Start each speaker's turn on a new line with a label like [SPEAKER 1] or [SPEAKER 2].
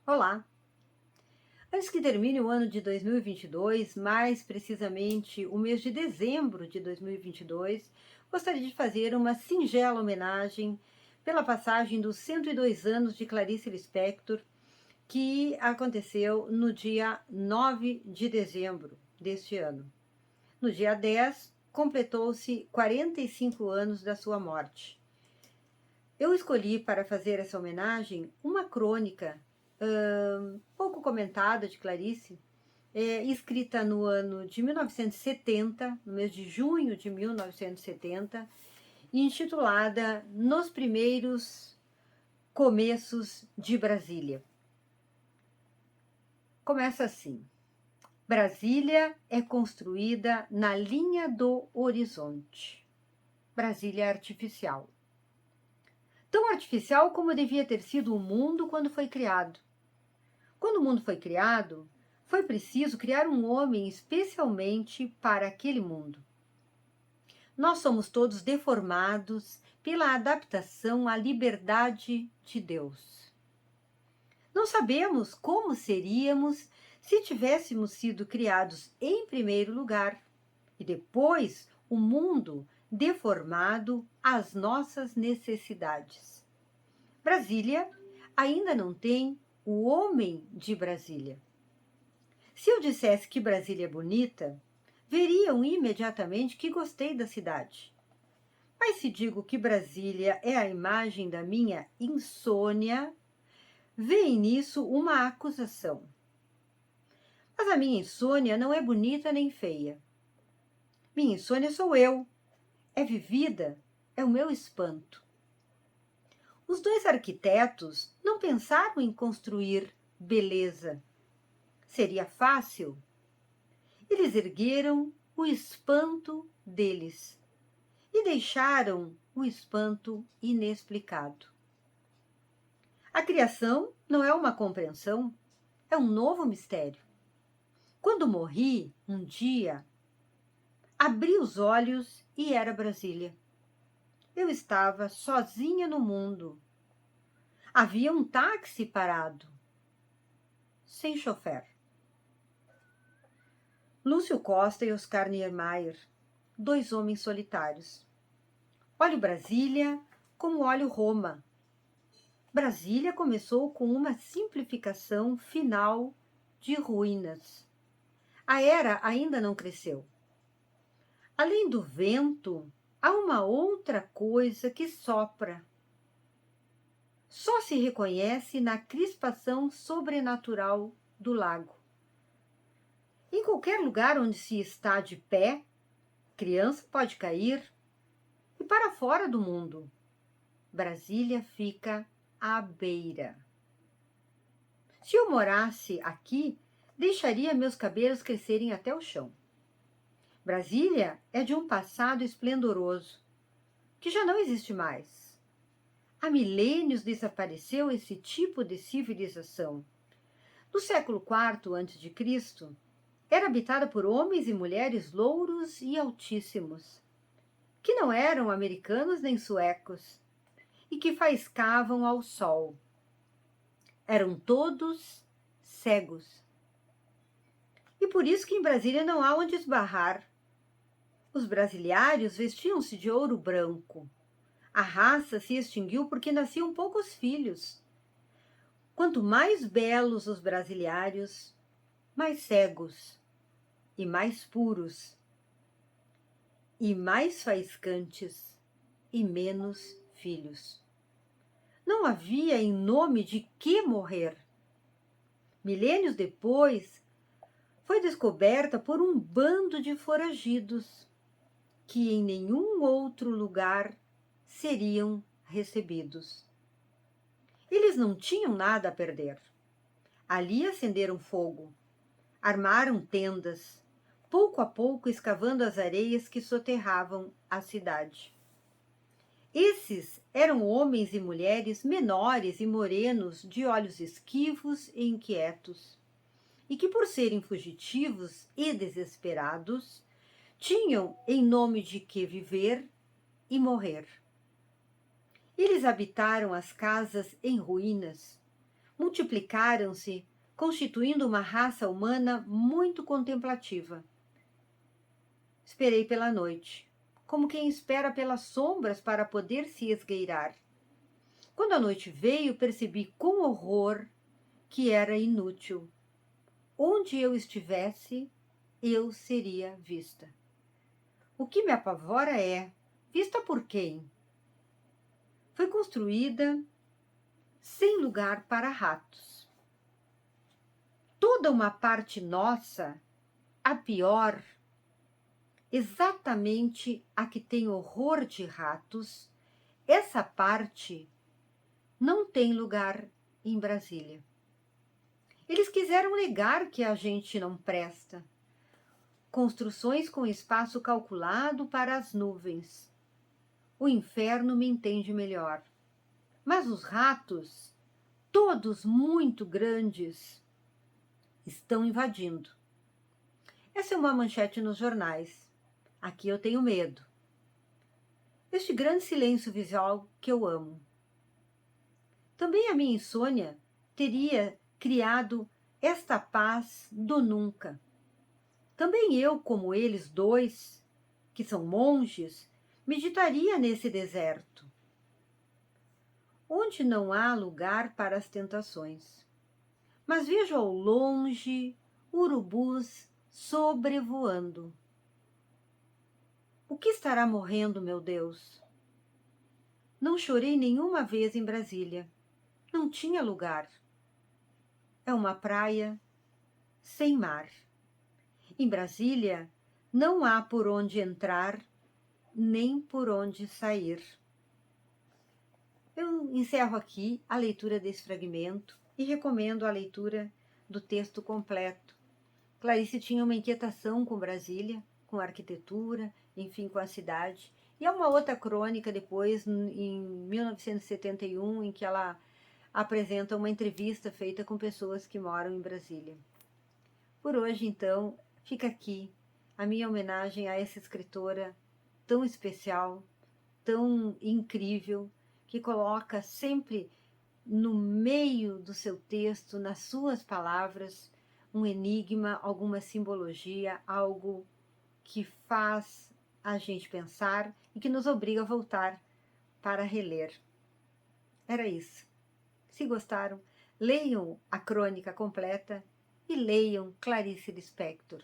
[SPEAKER 1] Olá! Antes que termine o ano de 2022, mais precisamente o mês de dezembro de 2022, gostaria de fazer uma singela homenagem pela passagem dos 102 anos de Clarice Lispector, que aconteceu no dia 9 de dezembro deste ano. No dia 10, completou-se 45 anos da sua morte. Eu escolhi para fazer essa homenagem uma crônica pouco comentada de Clarice, escrita no ano de 1970, no mês de junho de 1970, e intitulada Nos Primeiros Começos de Brasília. Começa assim: Brasília é construída na linha do horizonte. Brasília artificial. Tão artificial como devia ter sido o mundo quando foi criado. Quando o mundo foi criado, foi preciso criar um homem especialmente para aquele mundo. Nós somos todos deformados pela adaptação à liberdade de Deus. Não sabemos como seríamos se tivéssemos sido criados em primeiro lugar e depois o mundo deformado às nossas necessidades. Brasília ainda não tem o homem de Brasília. Se eu dissesse que Brasília é bonita, veriam imediatamente que gostei da cidade. Mas se digo que Brasília é a imagem da minha insônia, veem nisso uma acusação. Mas a minha insônia não é bonita nem feia. Minha insônia sou eu. É vivida, é o meu espanto. Os dois arquitetos não pensaram em construir beleza. Seria fácil? Eles ergueram o espanto deles e deixaram o espanto inexplicado. A criação não é uma compreensão, é um novo mistério. Quando morri, um dia, abri os olhos e era Brasília. Eu estava sozinha no mundo. Havia um táxi parado, sem chofer. Lúcio Costa e Oscar Niemeyer, dois homens solitários. Olho Brasília como olho Roma. Brasília começou com uma simplificação final de ruínas. A era ainda não cresceu. Além do vento, há uma outra coisa que sopra. Só se reconhece na crispação sobrenatural do lago. Em qualquer lugar onde se está de pé, criança pode cair. E para fora do mundo, Brasília fica à beira. Se eu morasse aqui, deixaria meus cabelos crescerem até o chão. Brasília é de um passado esplendoroso, que já não existe mais. Há milênios desapareceu esse tipo de civilização. No século IV a.C., era habitada por homens e mulheres louros e altíssimos, que não eram americanos nem suecos, e que faiscavam ao sol. Eram todos cegos. E por isso que em Brasília não há onde esbarrar. Os brasiliários vestiam-se de ouro branco. A raça se extinguiu porque nasciam poucos filhos. Quanto mais belos os brasiliários, mais cegos, e mais puros, e mais faiscantes, e menos filhos. Não havia em nome de que morrer. Milênios depois, foi descoberta por um bando de foragidos, que em nenhum outro lugar seriam recebidos. Eles não tinham nada a perder. Ali acenderam fogo, armaram tendas, pouco a pouco escavando as areias que soterravam a cidade. Esses eram homens e mulheres menores e morenos, de olhos esquivos e inquietos, e que, por serem fugitivos e desesperados, tinham em nome de que viver e morrer. Eles habitaram as casas em ruínas, multiplicaram-se, constituindo uma raça humana muito contemplativa. Esperei pela noite, como quem espera pelas sombras para poder se esgueirar. Quando a noite veio, percebi com horror que era inútil. Onde eu estivesse, eu seria vista. O que me apavora é, vista por quem? Foi construída sem lugar para ratos. Toda uma parte nossa, a pior, exatamente a que tem horror de ratos, essa parte não tem lugar em Brasília. Eles quiseram negar que a gente não presta. Construções com espaço calculado para as nuvens. O inferno me entende melhor. Mas os ratos, todos muito grandes, estão invadindo. Essa é uma manchete nos jornais. Aqui eu tenho medo. Este grande silêncio visual que eu amo. Também a minha insônia teria criado esta paz do nunca. Também eu, como eles dois, que são monges, meditaria nesse deserto, onde não há lugar para as tentações. Mas vejo ao longe urubus sobrevoando. O que estará morrendo, meu Deus? Não chorei nenhuma vez em Brasília. Não tinha lugar. É uma praia sem mar. Em Brasília, não há por onde entrar, nem por onde sair. Eu encerro aqui a leitura desse fragmento e recomendo a leitura do texto completo. Clarice tinha uma inquietação com Brasília, com a arquitetura, enfim, com a cidade. E há uma outra crônica depois, em 1971, em que ela apresenta uma entrevista feita com pessoas que moram em Brasília. Por hoje, então, fica aqui a minha homenagem a essa escritora tão especial, tão incrível, que coloca sempre no meio do seu texto, nas suas palavras, um enigma, alguma simbologia, algo que faz a gente pensar e que nos obriga a voltar para reler. Era isso. Se gostaram, leiam a crônica completa e leiam Clarice Lispector.